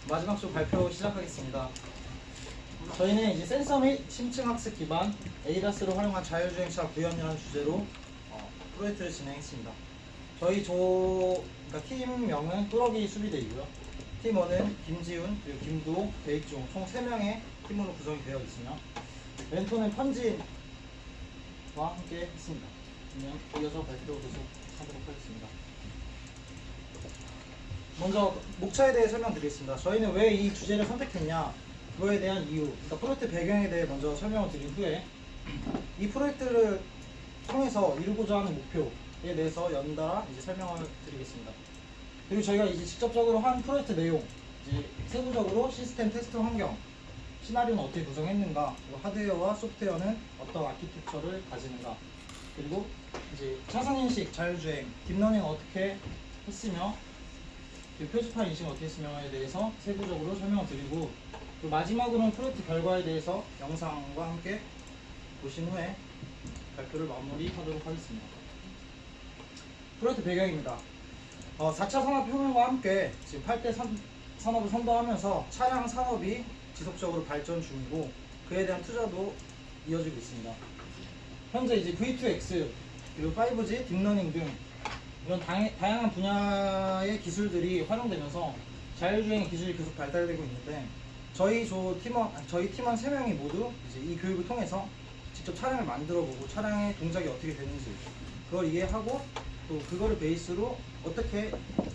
마지막 주 발표 시작하겠습니다. 저희는 이제 센서 및 심층 학습 기반 ADAS를 활용한 자율주행차 구현이라는 주제로 프로젝트를 진행했습니다. 저희 그러니까 팀명은 뚜러기 수비대이고요. 팀원은 김지훈, 그리고 김두호, 배익중 총 3명의 팀으로 구성이 되어 있으며 멘토는 편진과 함께 했습니다. 그러면 이어서 발표 계속하도록 하겠습니다. 먼저 목차에 대해 설명드리겠습니다. 저희는 왜 이 주제를 선택했냐, 그거에 대한 이유, 그러니까 프로젝트 배경에 대해 먼저 설명을 드린 후에 이 프로젝트를 통해서 이루고자 하는 목표에 대해서 연달아 이제 설명을 드리겠습니다. 그리고 저희가 이제 직접적으로 한 프로젝트 내용, 이제 세부적으로 시스템 테스트 환경, 시나리오는 어떻게 구성했는가, 그리고 하드웨어와 소프트웨어는 어떤 아키텍처를 가지는가, 그리고 이제 차선인식, 자율주행, 딥러닝 어떻게 했으며 표지판 인식을 어떻게 했으며에 대해서 세부적으로 설명을 드리고, 그리고 마지막으로는 프로젝트 결과에 대해서 영상과 함께 보신 후에 발표를 마무리하도록 하겠습니다. 프로젝트 배경입니다. 4차 산업혁명과 함께 지금 8대 산업을 선도하면서 차량 산업이 지속적으로 발전 중이고 그에 대한 투자도 이어지고 있습니다. 현재 이제 V2X 그리고 5G, 딥러닝 등 이런 다양한 분야의 기술들이 활용되면서 자율주행 기술이 계속 발달되고 있는데 저희 팀원 3명이 모두 이제 이 교육을 통해서 직접 차량을 만들어보고 차량의 동작이 어떻게 되는지 그걸 이해하고 또 그거를 베이스로 어떻게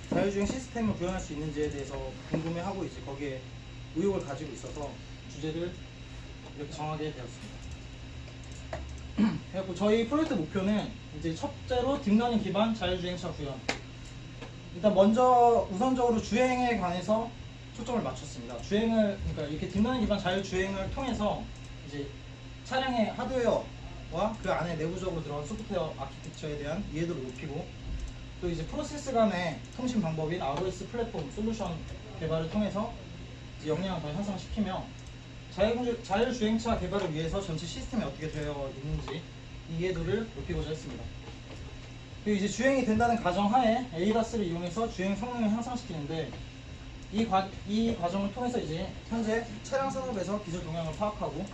자율주행 시스템을 구현할 수 있는지에 대해서 궁금해하고 이제 거기에 의욕을 가지고 있어서 주제를 이렇게 정하게 되었습니다. 그래서 저희 프로젝트 목표는 이제 첫째로 딥러닝 기반 자율주행차 구현. 일단 먼저 우선적으로 주행에 관해서 초점을 맞췄습니다. 그러니까 이렇게 딥러닝 기반 자율주행을 통해서 이제 차량의 하드웨어와 그 안에 내부적으로 들어간 소프트웨어 아키텍처에 대한 이해도를 높이고 또 이제 프로세스 간의 통신 방법인 ROS 플랫폼 솔루션 개발을 통해서 이제 역량을 더 향상시키며 자율주행차 개발을 위해서 전체 시스템이 어떻게 되어 있는지 이해도를 높이고자 했습니다. 그리고 이제 주행이 된다는 가정하에 ADAS를 이용해서 주행 성능을 향상시키는데 이 과정을 통해서 이제 현재 차량 산업에서 기술 동향을 파악하고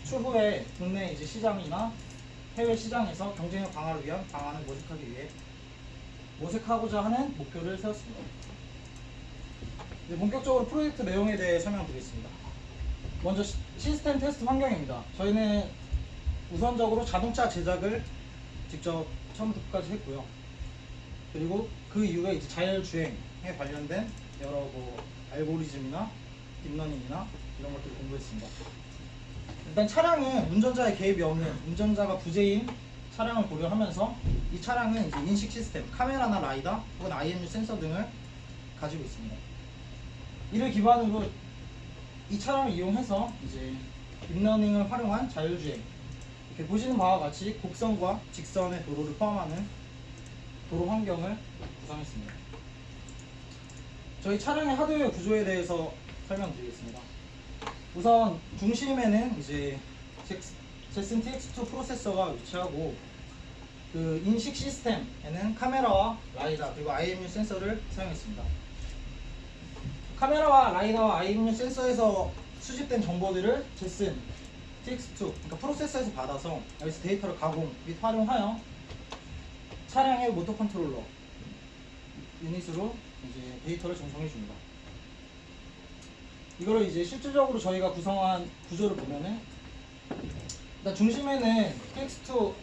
추후에 국내 이제 시장이나 해외 시장에서 경쟁력 강화를 위한 방안을 모색하고자 하는 목표를 세웠습니다. 이제 본격적으로 프로젝트 내용에 대해 설명드리겠습니다. 먼저 시스템 테스트 환경입니다. 저희는 우선적으로 자동차 제작을 직접 처음부터 끝까지 했고요. 그리고 그 이후에 이제 자율주행에 관련된 여러 알고리즘이나 딥러닝이나 이런 것들을 공부했습니다. 일단 차량은 운전자의 개입이 없는 운전자가 부재인 차량을 고려하면서 이 차량은 이제 인식 시스템, 카메라나 라이다 혹은 IMU 센서 등을 가지고 있습니다. 이를 기반으로 이 차량을 이용해서 이제 딥러닝을 활용한 자율주행, 이렇게 보시는 바와 같이 곡선과 직선의 도로를 포함하는 도로 환경을 구성했습니다. 저희 차량의 하드웨어 구조에 대해서 설명드리겠습니다. 우선 중심에는 이제 제슨 TX2 프로세서가 위치하고 그 인식 시스템에는 카메라와 라이다 그리고 IMU 센서를 사용했습니다. 카메라와 라이다와 IMU 센서에서 수집된 정보들을 제슨 TX2 그러니까 프로세서에서 받아서 여기서 데이터를 가공 및 활용하여 차량의 모터 컨트롤러 유닛으로 이제 데이터를 전송해 줍니다. 이거를 이제 실질적으로 저희가 구성한 구조를 보면은 일단 중심에는 TX2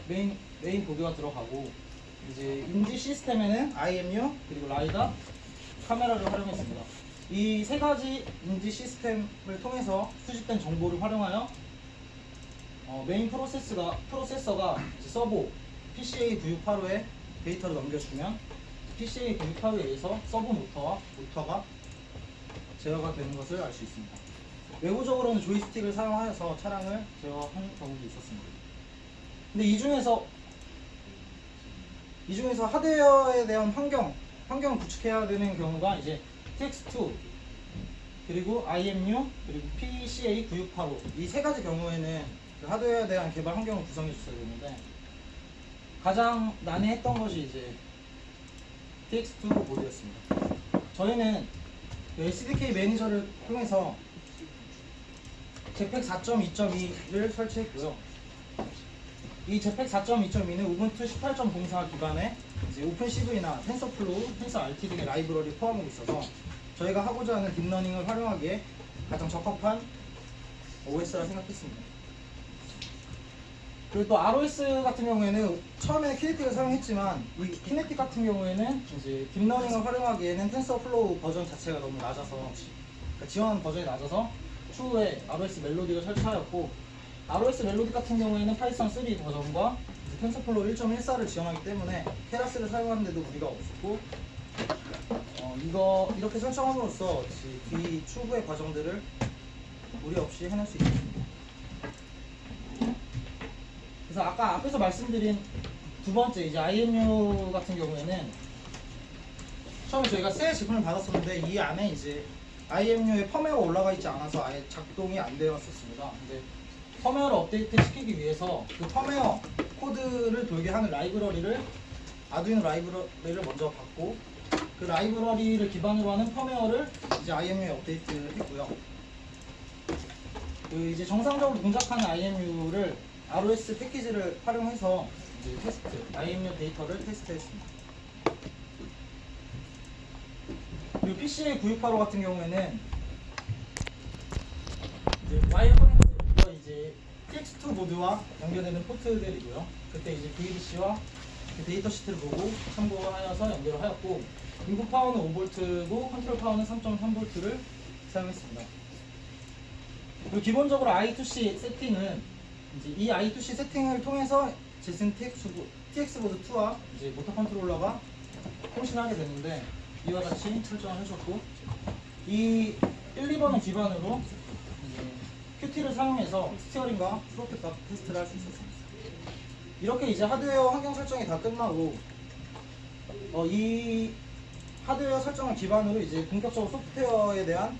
메인 보드가 들어가고 이제 인지 시스템에는 IMU 그리고 라이다 카메라를 활용했습니다. 이 세 가지 인지 시스템을 통해서 수집된 정보를 활용하여 메인 프로세서가 이제 서버 PCA 968호에 데이터를 넘겨주면 PCA 968호에 의해서 서버 모터가 제어가 되는 것을 알 수 있습니다. 외부적으로는 조이스틱을 사용하여서 차량을 제어한 경우도 있었습니다. 근데 이 중에서 하드웨어에 대한 환경을 구축해야 되는 경우가 이제 TX2 그리고 IMU 그리고 PCA 9685 이 세 가지 경우에는 그 하드웨어에 대한 개발 환경을 구성해 주셔야 되는데 가장 난해했던 것이 이제 TX2 보드였습니다. 저희는 SDK 매니저를 통해서 제팩 4.2.2를 설치했고요. 이 제팩 4.2.2는 우분투 18.04 기반의 이제 오픈CV나 텐서플로우, 텐서RT 등의 라이브러리 포함하고 있어서 저희가 하고자 하는 딥러닝을 활용하기에 가장 적합한 OS라 생각했습니다. 그리고 또 ROS 같은 경우에는 처음에는 키네틱을 사용했지만 이 키네틱 같은 경우에는 이제 딥러닝을 활용하기에는 텐서플로우 버전 자체가 너무 낮아서 그러니까 지원하는 버전이 낮아서 추후에 ROS 멜로디를 설치하였고 ROS 멜로디 같은 경우에는 파이썬 3 버전과 텐서플로우 1.14를 지원하기 때문에 케라스를 사용하는데도 무리가 없었고 이렇게 설정함으로써 뒤 추후의 과정들을 무리 없이 해낼 수 있습니다. 그래서 아까 앞에서 말씀드린 두 번째 이제 IMU 같은 경우에는 처음에 저희가 새 제품을 받았었는데 이 안에 이제 IMU에 펌웨어가 올라가 있지 않아서 아예 작동이 안 되었었습니다. 근데 펌웨어를 업데이트 시키기 위해서 그 펌웨어 코드를 돌게 하는 라이브러리를 아두이노 라이브러리를 먼저 받고 그 라이브러리를 기반으로 하는 펌웨어를 이제 IMU에 업데이트를 했고요. 그 이제 정상적으로 동작하는 IMU를 ROS 패키지를 활용해서 이제 IMU 데이터를 테스트했습니다. 그리고 PCA 968호 같은 경우에는 이제 와이어 커넥트 이제 TX2 보드와 연결되는 포트들이고요. 그때 이제 VDC와 그 데이터 시트를 보고 참고하여서 연결을 하였고 인풋 파워는 5V고 컨트롤 파워는 3.3V를 사용했습니다. 그리고 기본적으로 I2C 세팅은 이제 이 I2C 세팅을 통해서 제슨 TX보드 2와 이제 모터 컨트롤러가 통신하게 되는데 이와 같이 설정을 해줬고 이 1, 2번을 기반으로 이제 QT를 사용해서 스티어링과 프로트 값 테스트를 할 수 있었습니다. 이렇게 이제 하드웨어 환경 설정이 다 끝나고 이 하드웨어 설정을 기반으로 이제 본격적으로 소프트웨어에 대한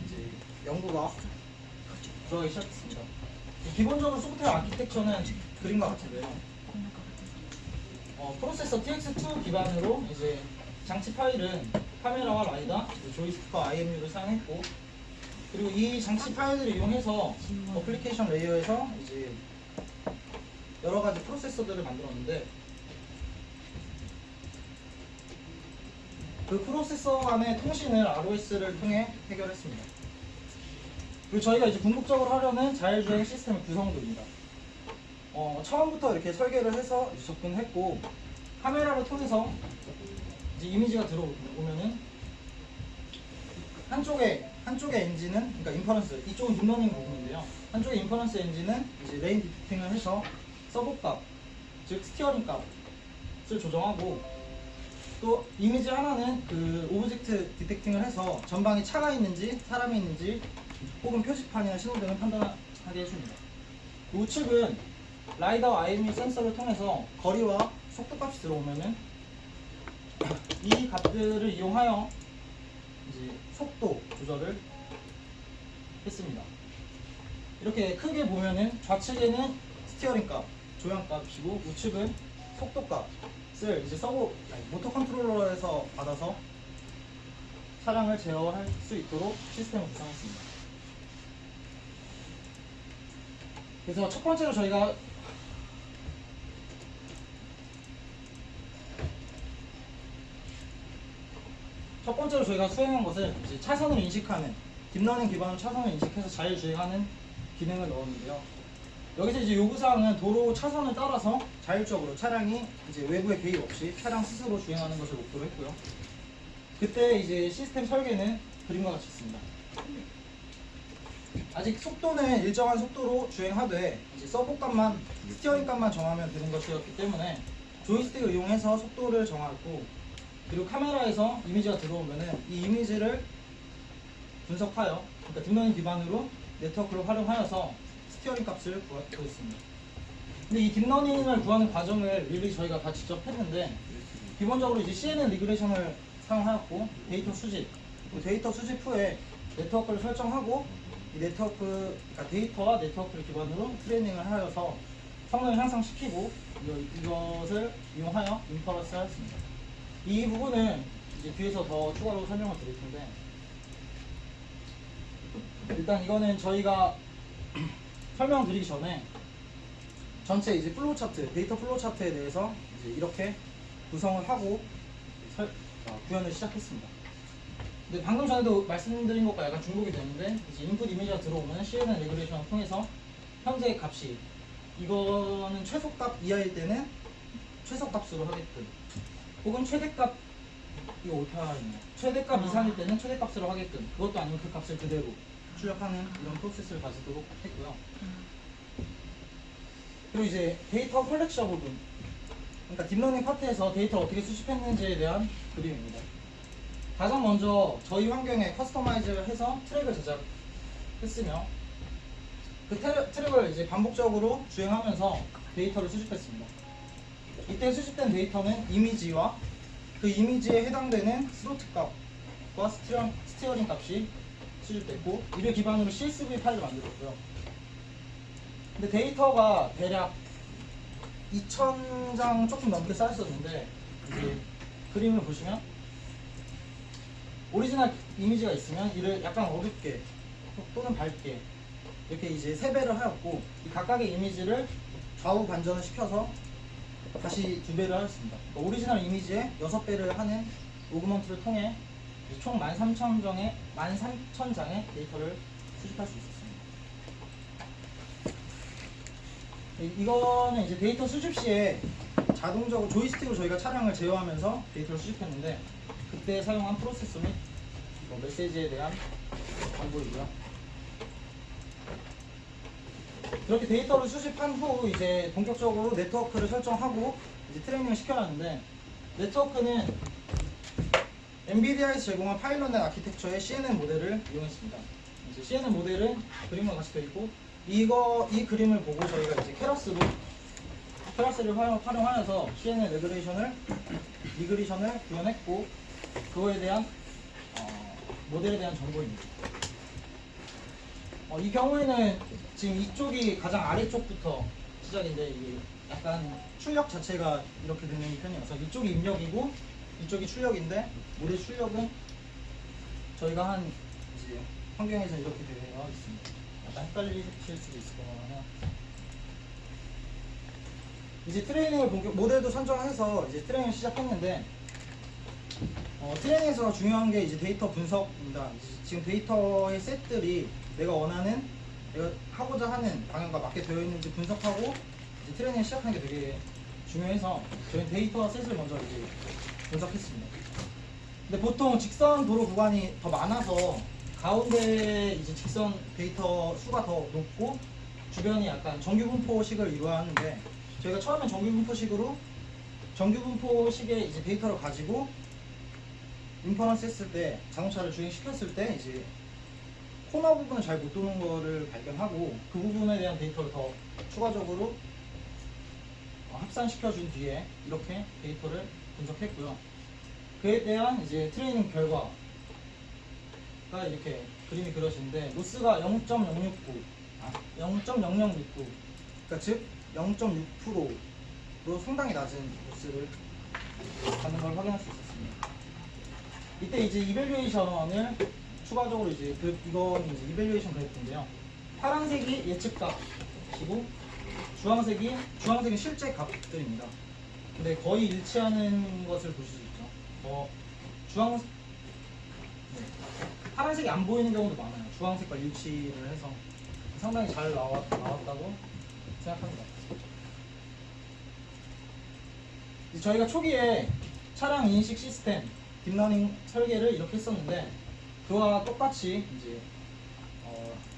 이제 연구가 들어가기 시작했습니다. 기본적으로 소프트웨어 아키텍처는 그림과 같은데요. 프로세서 TX2 기반으로 이제 장치 파일은 카메라와 라이다, 조이스틱과 IMU를 사용했고 그리고 이 장치 파일들을 이용해서 어플리케이션 레이어에서 이제 여러 가지 프로세서들을 만들었는데 그 프로세서 간의 통신을 ROS를 통해 해결했습니다. 그리고 저희가 이제 궁극적으로 하려는 자율주행 시스템의 구성도입니다. 처음부터 이렇게 설계를 해서 접근했고 카메라를 통해서 이제 이미지가 들어오면은 한쪽의 엔진은 그러니까 인퍼런스 이쪽은 딥러닝 부분인데요. 한쪽의 인퍼런스 엔진은 이제 레인 디텍팅을 해서 서브 값, 즉 스티어링 값을 조정하고 또 이미지 하나는 그 오브젝트 디텍팅을 해서 전방에 차가 있는지 사람이 있는지 혹은 표지판이나 신호등을 판단하게 해줍니다. 우측은 라이다와 IMU 센서를 통해서 거리와 속도값이 들어오면은 이 값들을 이용하여 이제 속도 조절을 했습니다. 이렇게 크게 보면은 좌측에는 스티어링 값, 조향 값이고 우측은 속도 값을 이제 모터 컨트롤러에서 받아서 차량을 제어할 수 있도록 시스템을 구성했습니다. 그래서 첫 번째로 저희가 수행한 것은 이제 차선을 인식하는 딥러닝 기반으로 차선을 인식해서 자율주행하는 기능을 넣었는데요. 여기서 이제 요구사항은 도로 차선을 따라서 자율적으로 차량이 이제 외부의 개입 없이 차량 스스로 주행하는 것을 목표로 했고요. 그때 이제 시스템 설계는 그림과 같이 있습니다. 아직 속도는 일정한 속도로 주행하되 이제 서브 값만 스티어링 값만 정하면 되는 것이었기 때문에 조이스틱을 이용해서 속도를 정하고 그리고 카메라에서 이미지가 들어오면은 이 이미지를 분석하여 그러니까 딥러닝 기반으로 네트워크를 활용하여서 스티어링 값을 구했습니다. 근데 이 딥러닝을 구하는 과정을 미리 저희가 다 직접 했는데 기본적으로 이제 CNN 리그레이션을 사용하였고 데이터 수집 후에 네트워크를 설정하고 이 그러니까 데이터와 네트워크를 기반으로 트레이닝을 하여서 성능을 향상시키고 이것을 이용하여 인퍼런스를 하였습니다. 이 부분은 이제 뒤에서 더 추가로 설명을 드릴 텐데 일단 이거는 저희가 설명드리기 전에 전체 이제 플로우 차트, 데이터 플로우 차트에 대해서 이제 이렇게 구성을 하고 구현을 시작했습니다. 근데 방금 전에도 말씀드린 것과 약간 중복이 되는데 이제 인풋 이미지가 들어오면 CNN 레귤레이션을 통해서 현재 값이 이거는 최소값 이하일 때는 최소값으로 하게끔 혹은 최대값 이거 오타있네 최대값 이상일 때는 최대값으로 하게끔 그것도 아니면 그 값을 그대로 출력하는 이런 프로세스를 가지도록 했고요. 그리고 이제 데이터 컬렉션 부분 그러니까 딥러닝 파트에서 데이터를 어떻게 수집했는지에 대한 그림입니다. 가장 먼저 저희 환경에 커스터마이즈를 해서 트랙을 제작했으며 그 트랙을 이제 반복적으로 주행하면서 데이터를 수집했습니다. 이때 수집된 데이터는 이미지와 그 이미지에 해당되는 스로트 값과 스티어링 값이 수집됐고 이를 기반으로 CSV 파일을 만들었고요. 근데 데이터가 대략 2000장 조금 넘게 쌓였었는데 이제 그림을 보시면 오리지널 이미지가 있으면 이를 약간 어둡게 또는 밝게 이렇게 이제 3배를 하였고 이 각각의 이미지를 좌우 반전을 시켜서 다시 2배를 하였습니다. 그러니까 오리지널 이미지에 6배를 하는 오그먼트를 통해 총 13,000장의 데이터를 수집할 수 있었습니다. 이거는 이제 데이터 수집 시에 자동적으로 조이스틱으로 저희가 차량을 제어하면서 데이터를 수집했는데 그때 사용한 프로세서 및 메시지에 대한 정보이고요. 그렇게 데이터를 수집한 후 이제 본격적으로 네트워크를 설정하고 이제 트레이닝을 시켜놨는데 네트워크는 엔비디아에서 제공한 파일럿넷 아키텍처의 CNN 모델을 이용했습니다. 이제 CNN 모델은 그림과 같이 되어 있고 이 그림을 보고 저희가 이제 케라스를 활용하여서 CNN 리그레이션을 구현했고 그거에 대한 모델에 대한 정보입니다. 이 경우에는 지금 이쪽이 가장 아래쪽부터 시작인데 이게 약간 출력 자체가 이렇게 되는 편이어서 이쪽이 입력이고 이쪽이 출력인데 모델 출력은 저희가 한 이제 환경에서 이렇게 되어 있습니다. 약간 헷갈리실 수도 있을 거나 이제 트레이닝을 모델도 선정해서 이제 트레이닝을 시작했는데 트레이닝에서 중요한 게 이제 데이터 분석입니다. 지금 데이터의 셋들이 내가 하고자 하는 방향과 맞게 되어 있는지 분석하고 이제 트레이닝을 시작하는 게 되게 중요해서 저희는 데이터 셋을 먼저 이제 분석했습니다. 근데 보통 직선 도로 구간이 더 많아서 가운데 이제 직선 데이터 수가 더 높고 주변이 약간 정규 분포식을 이루어하는데 저희가 처음엔 정규 분포식의 이제 데이터를 가지고 인퍼런스 했을 때 자동차를 주행시켰을 때 이제 코너 부분을 잘 못 도는 거를 발견하고 그 부분에 대한 데이터를 더 추가적으로 합산시켜 준 뒤에 이렇게 데이터를 분석했고요. 그에 대한 이제 트레이닝 결과가 이렇게 그림이 그려지는데 로스가 0.069 그러니까 즉 0.6%로 상당히 낮은 로스를 받는 걸 확인할 수 있었습니다. 이때 이제 이밸류에이션을 추가적으로 이제 이건 이제 이밸류에이션 그래프인데요. 파란색이 예측값이고 주황색이 실제 값들입니다. 근데 거의 일치하는 것을 보실 수 있죠. 파란색이 안 보이는 경우도 많아요. 주황색과 일치를 해서 상당히 잘 나왔다고 생각합니다. 저희가 초기에 차량 인식 시스템 딥러닝 설계를 이렇게 했었는데 그와 똑같이 이제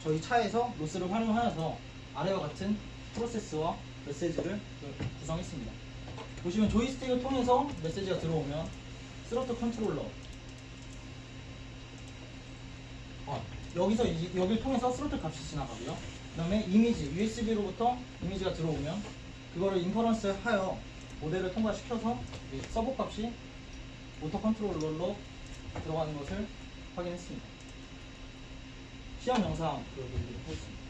저희 차에서 로스를 활용하여서 아래와 같은 프로세스와 메시지를 구성했습니다. 보시면 조이스틱을 통해서 메시지가 들어오면 스로트 컨트롤러 여기를 통해서 스로틀 값이 지나가고요. 그 다음에 이미지, USB로부터 이미지가 들어오면 그거를 인퍼런스 하여 모델을 통과시켜서 서버 값이 모터 컨트롤러로 들어가는 것을 확인했습니다. 시험 영상 보여드리도록 하겠습니다.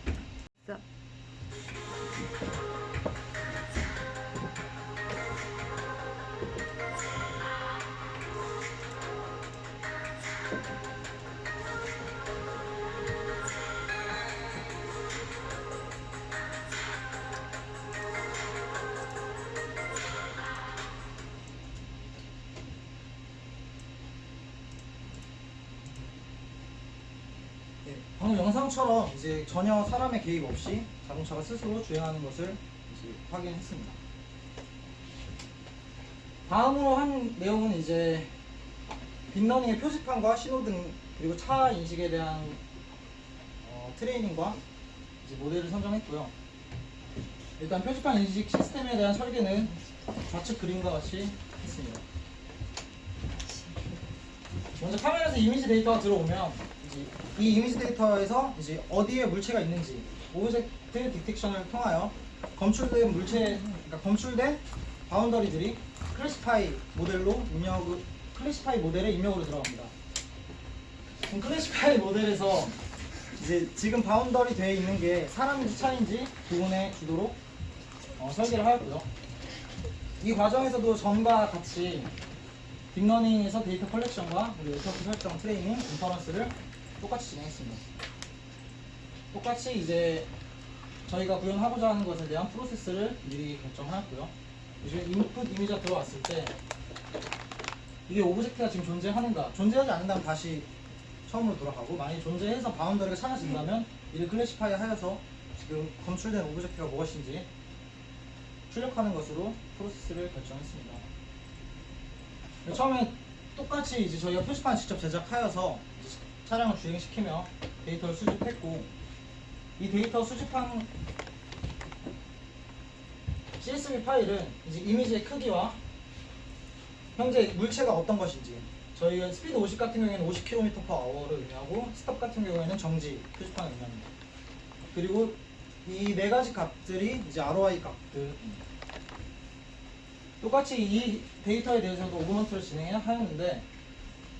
방금 영상처럼 이제 전혀 사람의 개입 없이 자동차가 스스로 주행하는 것을 이제 확인했습니다. 다음으로 한 내용은 이제 딥러닝의 표지판과 신호등 그리고 차 인식에 대한 트레이닝과 이제 모델을 선정했고요. 일단 표지판 인식 시스템에 대한 설계는 좌측 그림과 같이 했습니다. 먼저 카메라에서 이미지 데이터가 들어오면 이제 이 이미지 데이터에서 이제 어디에 물체가 있는지 오브젝트 디텍션을 통하여 검출된 물체, 그러니까 검출된 바운더리들이 클래시파이 모델의 입력으로 들어갑니다. 그럼 클래시파이 모델에서 이제 지금 바운더리 되어 있는 게 사람인지 차인지 구분해 주도록 설계를 하였고요. 이 과정에서도 전과 같이 딥러닝에서 데이터 컬렉션과 그리고 네트워크 설정, 트레이닝, 인퍼런스를 똑같이 진행했습니다. 똑같이 이제 저희가 구현하고자 하는 것에 대한 프로세스를 미리 결정하였고요. 이제 인풋 이미지가 들어왔을 때 이게 오브젝트가 지금 존재하는가, 존재하지 않는다면 다시 처음으로 돌아가고, 만약에 존재해서 바운더리가 찾아진다면 이를 클래시파이 하여서 지금 검출된 오브젝트가 무엇인지 출력하는 것으로 프로세스를 결정했습니다. 처음에 똑같이 이제 저희가 표지판 직접 제작하여서 이제 차량을 주행시키며 데이터를 수집했고, 이 데이터 수집한 CSV 파일은 이제 이미지의 크기와 현재 물체가 어떤 것인지, 저희가 스피드 50 같은 경우에는 50km/h를 의미하고 스톱 같은 경우에는 정지 표지판을 의미합니다. 그리고 이 네 가지 값들이 이제 ROI 값들입니다. 똑같이 이 데이터에 대해서도 오그먼트를 진행하였는데,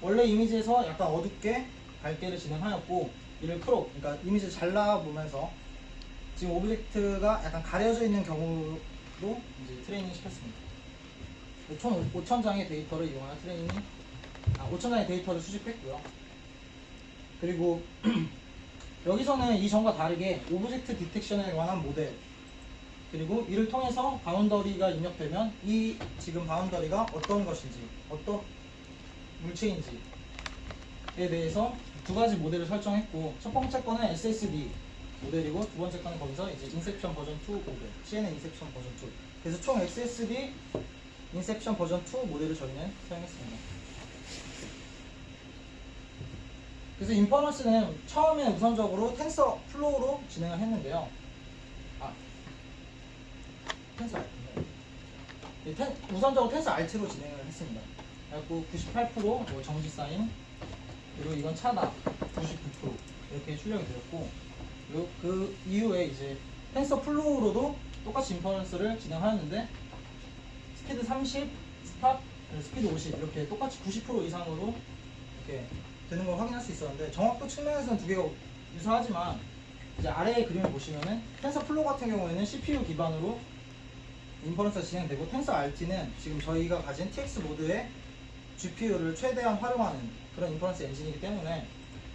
원래 이미지에서 약간 어둡게 밝게를 진행하였고, 이를 크롭, 그러니까 이미지를 잘라보면서 지금 오브젝트가 약간 가려져 있는 경우로 이제 트레이닝 시켰습니다. 총 5,000장의 데이터를 이용하여 5,000장의 데이터를 수집했고요. 그리고 여기서는 이전과 다르게 오브젝트 디텍션에 관한 모델, 그리고 이를 통해서 바운더리가 입력되면 이 지금 바운더리가 어떤 것인지, 어떤 물체인지에 대해서 두 가지 모델을 설정했고, 첫 번째 거는 SSD 모델이고 두 번째 거는 거기서 이제 인셉션 버전 2 모델, CNN 인셉션 버전 2. 그래서 총 SSD 인셉션 버전 2 모델을 저희는 사용했습니다. 그래서 인퍼런스는 처음에 우선적으로 텐서 플로우로 진행을 했는데요. 텐서 알트. 우선적으로 텐서 알트로 진행을 했습니다. 그래갖고 98% 정지 사인, 그리고 이건 차다 99% 이렇게 출력이 되었고, 그리고 그 이후에 이제 텐서 플로우로도 똑같이 인퍼런스를 진행하였는데, 스피드 30, 스탑, 스피드 50 이렇게 똑같이 90% 이상으로 이렇게 되는 걸 확인할 수 있었는데, 정확도 측면에서는 두 개가 유사하지만 이제 아래의 그림을 보시면은 텐서 플로우 같은 경우에는 CPU 기반으로 인퍼런스가 진행되고, 텐서 RT는 지금 저희가 가진 TX 모드의 GPU를 최대한 활용하는 그런 인퍼런스 엔진이기 때문에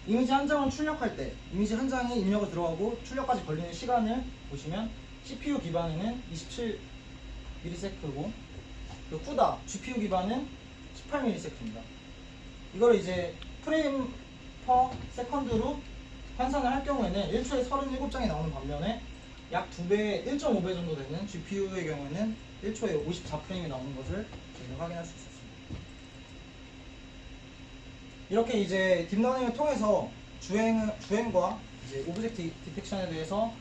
이미지 한 장을 출력할 때 이미지 한 장에 입력을 들어가고 출력까지 걸리는 시간을 보시면 CPU 기반에는 27ms고 그 후다 GPU 기반은 18ms입니다. 이걸 이제 프레임 퍼 세컨드로 환산을 할 경우에는 1초에 37장이 나오는 반면에 약 2배, 1.5배 정도 되는 GPU의 경우에는 1초에 54프레임이 나오는 것을 저희는 확인할 수 있었습니다. 이렇게 이제 딥러닝을 통해서 주행과 이제 오브젝트 디텍션에 대해서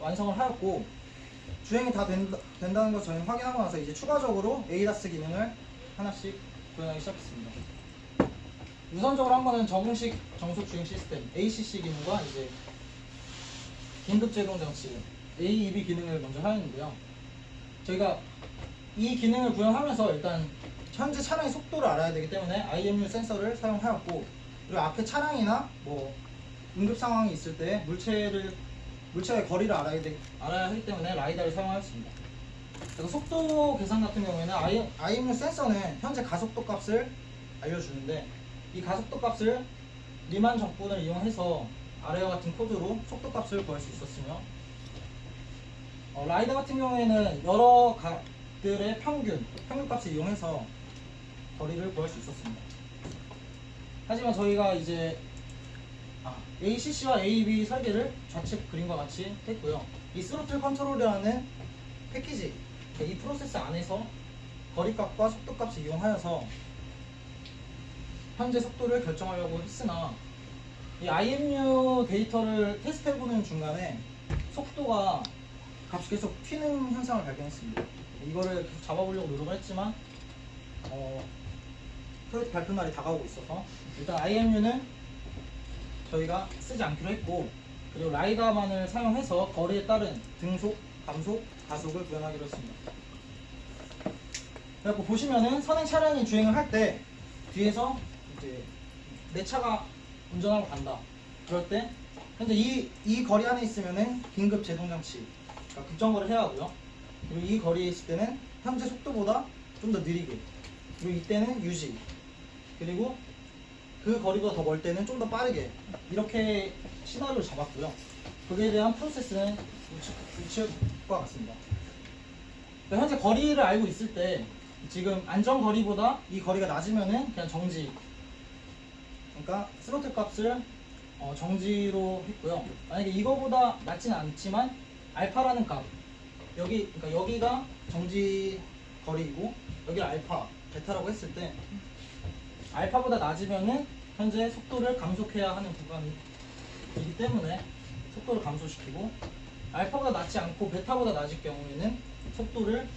완성을 하였고, 주행이 다 된다는 걸 저희는 확인하고 나서 이제 추가적으로 ADAS 기능을 하나씩 구현하기 시작했습니다. 우선적으로 한 거는 적응식 정속 주행 시스템 ACC 기능과 이제 긴급 제동 장치 AEB 기능을 먼저 하였는데요. 저희가 이 기능을 구현하면서 일단 현재 차량의 속도를 알아야 되기 때문에 IMU 센서를 사용하였고, 그리고 앞에 차량이나 뭐 응급 상황이 있을 때 물체의 거리를 알아야 하기 때문에 라이다를 사용하였습니다. 그래서 속도 계산 같은 경우에는 IMU 센서는 현재 가속도 값을 알려주는데, 이 가속도 값을 리만 적분을 이용해서 아래와 같은 코드로 속도 값을 구할 수 있었으며, 라이더 같은 경우에는 여러 값들의 평균 값을 이용해서 거리를 구할 수 있었습니다. 하지만 저희가 이제 ACC와 AEB 설계를 좌측 그림과 같이 했고요. 이 스로틀 컨트롤이라는 패키지, 이 프로세스 안에서 거리값과 속도값을 이용하여서 현재 속도를 결정하려고 했으나 이 IMU 데이터를 테스트해보는 중간에 속도가 값이 계속 튀는 현상을 발견했습니다. 이거를 계속 잡아보려고 노력을 했지만 프로젝트 발표 날이 다가오고 있어서 일단 IMU는 저희가 쓰지 않기로 했고, 그리고 라이다만을 사용해서 거리에 따른 등속, 감속, 가속을 구현하기로 했습니다. 그래서 보시면은 선행 차량이 주행을 할 때 뒤에서 이제 내 차가 운전하고 간다. 그럴 때 현재 이 거리 안에 있으면은 긴급 제동 장치, 그러니까 급정거를 해야 하고요. 그리고 이 거리에 있을 때는 현재 속도보다 좀 더 느리게, 그리고 이때는 유지, 그리고 그 거리보다 더 멀 때는 좀 더 빠르게, 이렇게 시나리오를 잡았고요. 거기에 대한 프로세스는 우측과 같습니다. 그러니까 현재 거리를 알고 있을 때 지금 안전 거리보다 이 거리가 낮으면은 그냥 정지, 그러니까 스로틀 값을 정지로 했고요. 만약에 이거보다 낮지는 않지만 알파라는 값, 그러니까 여기가 정지 거리이고 여기를 알파, 베타라고 했을 때 알파보다 낮으면은 현재 속도를 감속해야 하는 구간이기 때문에 속도를 감소시키고, 알파보다 낮지 않고 베타보다 낮을 경우에는 속도를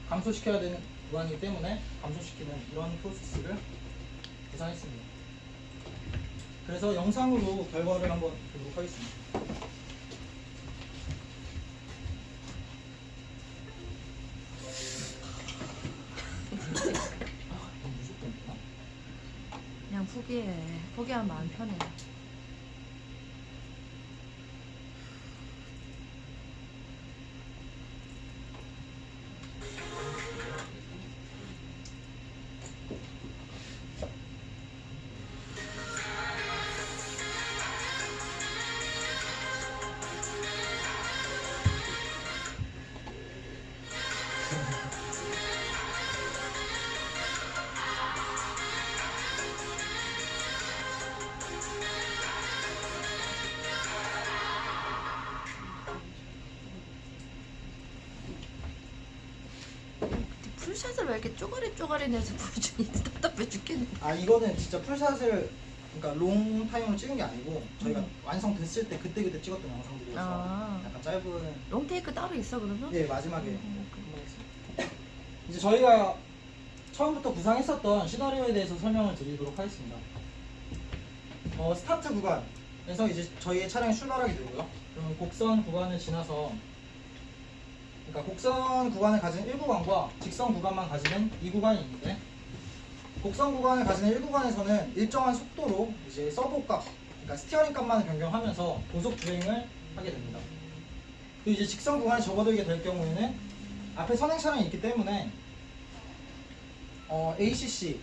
감소시켜야 되는 구간이기 때문에 감소시키는 이런 프로세스를 구상했습니다. 그래서 영상으로 결과를 한번 보도록 하겠습니다. 그냥 포기해. 포기하면 마음 편해. 풀샷을 왜 이렇게 쪼가리 내서 보여주니 답답해 죽겠네. 이거는 진짜 풀샷을, 그러니까 롱 타임으로 찍은 게 아니고 저희가 완성됐을 때 그때 찍었던 영상들이어서 약간 짧은. 롱테이크 따로 있어 그러면? 네, 마지막에 한번 했습니다. 이제 저희가 처음부터 구상했었던 시나리오에 대해서 설명을 드리도록 하겠습니다. 스타트 구간에서 이제 저희의 차량이 출발하게 되고요. 그럼 곡선 구간을 지나서, 그러니까 곡선 구간을 가진 1구간과 직선 구간만 가지는 2구간이 있는데, 곡선 구간을 가지는 1구간에서는 일정한 속도로 이제 서보 값, 그러니까 스티어링 값만을 변경하면서 고속 주행을 하게 됩니다. 그리고 이제 직선 구간에 접어들게 될 경우에는 앞에 선행 차량이 있기 때문에 ACC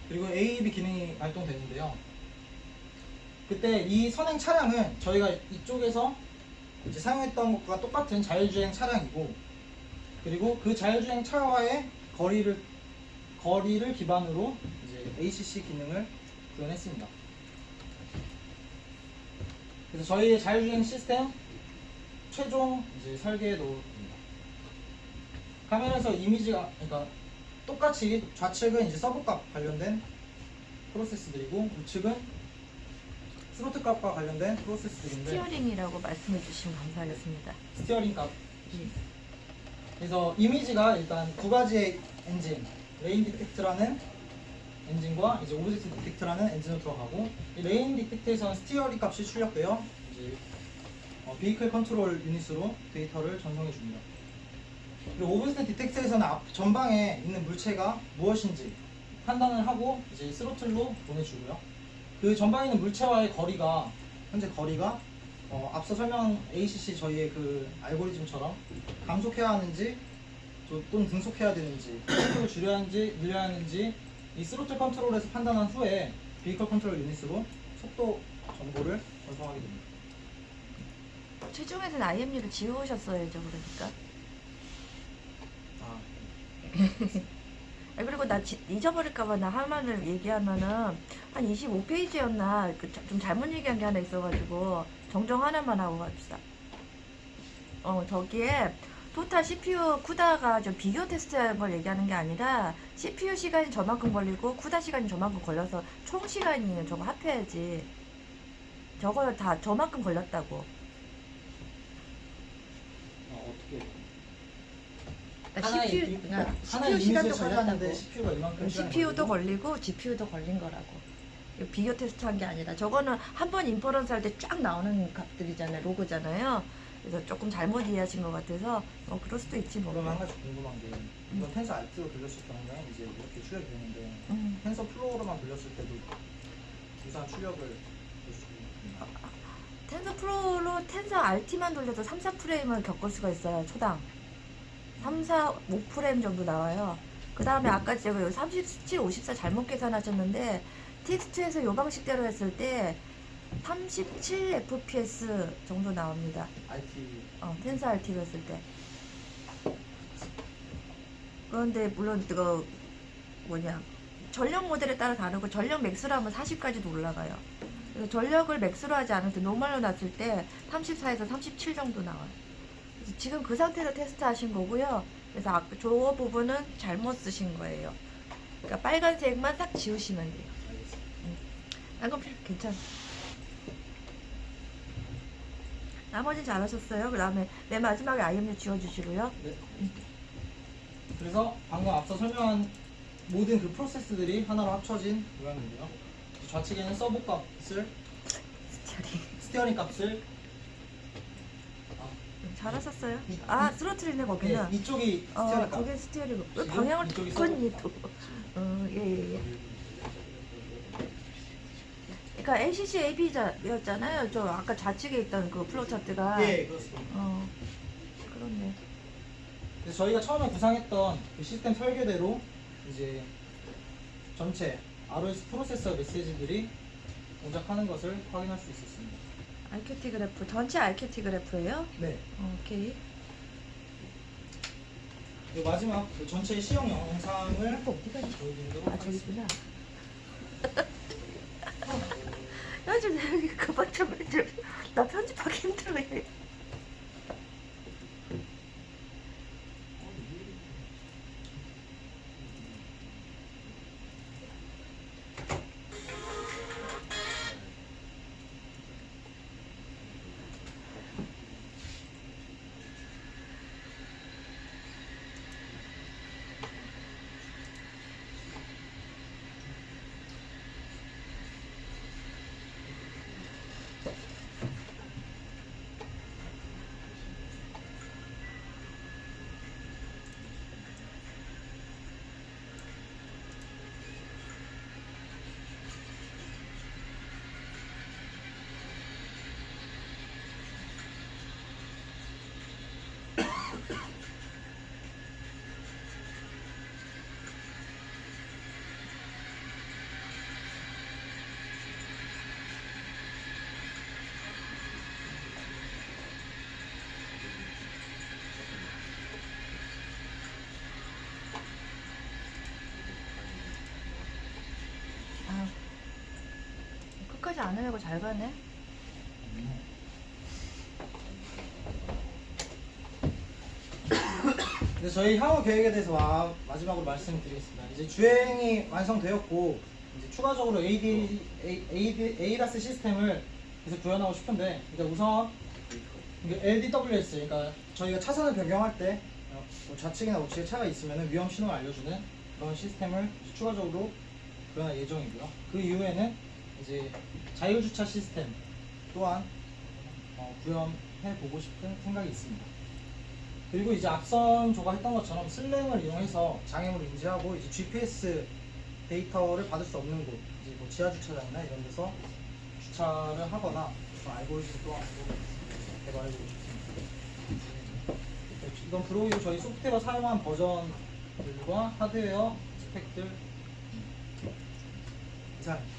그리고 AEB 기능이 발동되는데요. 그때 이 선행 차량은 저희가 이쪽에서 이제 사용했던 것과 똑같은 자율주행 차량이고, 그리고 그 자율주행 차와의 거리를 기반으로 이제 ACC 기능을 구현했습니다. 그래서 저희의 자율주행 시스템 최종 이제 설계도입니다. 카메라에서 이미지가, 그러니까 똑같이 좌측은 이제 서브 값 관련된 프로세스들이고 우측은 스로틀 값과 관련된 프로세스들인데, 스티어링이라고 말씀해 주시면 감사하겠습니다. 스티어링 값. 그래서 이미지가 일단 두 가지의 엔진, 레인 디텍트라는 엔진과 이제 오브젝트 디텍트라는 엔진으로 들어가고, 이 레인 디텍트에서는 스티어링 값이 출력되어 이제 비이클 컨트롤 유닛으로 데이터를 전송해 줍니다. 그리고 오브젝트 디텍트에서는 전방에 있는 물체가 무엇인지 판단을 하고 이제 스로틀로 보내주고요. 그 전방에 있는 물체와의 거리가, 현재 거리가 앞서 설명한 ACC 저희의 그 알고리즘처럼 감속해야 하는지 또는 등속해야 되는지, 속도를 줄여야 하는지 늘려야 하는지 이 스로틀 컨트롤에서 판단한 후에 비이클 컨트롤 유닛으로 속도 정보를 전송하게 됩니다. 최종에서는 IMU를 지우셨어야죠 그러니까. 그리고 나 잊어버릴까봐 나 할 말을 얘기하면은 한 25페이지였나 좀 잘못 얘기한 게 하나 있어가지고 정정 하나만 하고 갑시다. 저기에 토탈 CPU 쿠다가 좀 비교 테스트하는 걸 얘기하는 게 아니라 CPU 시간이 저만큼 걸리고 쿠다 시간이 저만큼 걸려서 총 시간이 저거 합해야지. 저거 다 저만큼 걸렸다고. 어떻게 그러니까 하나의 CPU 시간도 이미지를 처리하는데 걸렸다고. CPU가 이만큼 시간이 CPU도 걸리고 걸리고 GPU도 걸린 거라고. 이거 비교 테스트 한 게 아니라 저거는 한 번 인퍼런스 할 때 쫙 나오는 값들이잖아요. 로고잖아요. 그래서 조금 잘못 이해하신 것 같아서 그럴 수도 있지 뭐. 그러면 한 가지 궁금한 게 이건 텐서 알트로 돌렸을 경우에 이제 이렇게 출력이 되는데 음. 텐서 플로우로만 돌렸을 때도 유사한 출력을 볼 수 있나요? 텐서 프로로 텐서 RT만 돌려도 3, 4프레임을 겪을 수가 있어요. 초당 3, 4, 5프레임 정도 나와요. 그 다음에 아까 제가 37, 54 잘못 계산하셨는데 텍스트에서 요 방식대로 했을 때 37 fps 정도 나옵니다. RT 텐서 RT로 했을 때. 그런데 물론 그 전력 모델에 따라 다르고 전력 맥스로 하면 40까지도 올라가요. 그래서 전력을 맥스로 하지 않을 때 노멀로 놨을 때 34에서 37 정도 나와요. 그래서 지금 그 상태로 테스트 하신 거고요. 그래서 저 부분은 잘못 쓰신 거예요. 그러니까 빨간색만 딱 지우시면 돼요. 딴 건 괜찮아. 나머지는 잘하셨어요. 그 다음에 맨 마지막에 IMU 지워주시고요. 네. 그래서 방금 앞서 설명한 모든 그 프로세스들이 하나로 합쳐진 모양인데요. 좌측에는 서브 값을 스티어링 값을 잘하셨어요. 이- 스로틀이네 거기는. 네, 이쪽이 스티어링 값. 거기 스티어링. 왜 지금 방향을 이쪽이 바꿨니 서브 또? 예. 그러니까 ACC AB였잖아요. 저 아까 좌측에 있던 그 플로우 차트가. 예, 그렇습니다. 그렇네. 그래서 저희가 처음에 구상했던 그 시스템 설계대로 이제 전체 ROS 프로세서 메시지들이 동작하는 것을 확인할 수 있었습니다. RQT 그래프 전체 RQT 그래프예요? 네. 오케이. 그리고 마지막 그 전체 시용 영상을 어디 가니? 보여드리도록 저기 하겠습니다. 있구나. 야, 좀 여기 그만 좀 해줘. 나 편집하기 힘들어. 끝까지 안 해내고 잘 가네. 네, 저희 향후 계획에 대해서 마지막으로 말씀드리겠습니다. 이제 주행이 완성되었고 이제 추가적으로 ADAS 시스템을 계속 구현하고 싶은데 우선 LDWS, 그러니까 저희가 차선을 변경할 때 뭐 좌측이나 우측에 차가 있으면 위험 신호를 알려주는 그런 시스템을 추가적으로 구현할 예정이고요. 그 이후에는 이제 자율주차 시스템 또한 구현해 보고 싶은 생각이 있습니다. 그리고 이제 앞선 조가 했던 것처럼 슬랭을 이용해서 장애물을 인지하고 이제 GPS 데이터를 받을 수 없는 곳, 이제 뭐 지하 주차장이나 이런 데서 주차를 하거나 알고리즘 또한 개발해 보고 싶습니다. 이건 브로이로 저희 소프트웨어 사용한 버전들과 하드웨어 스펙들 이상입니다.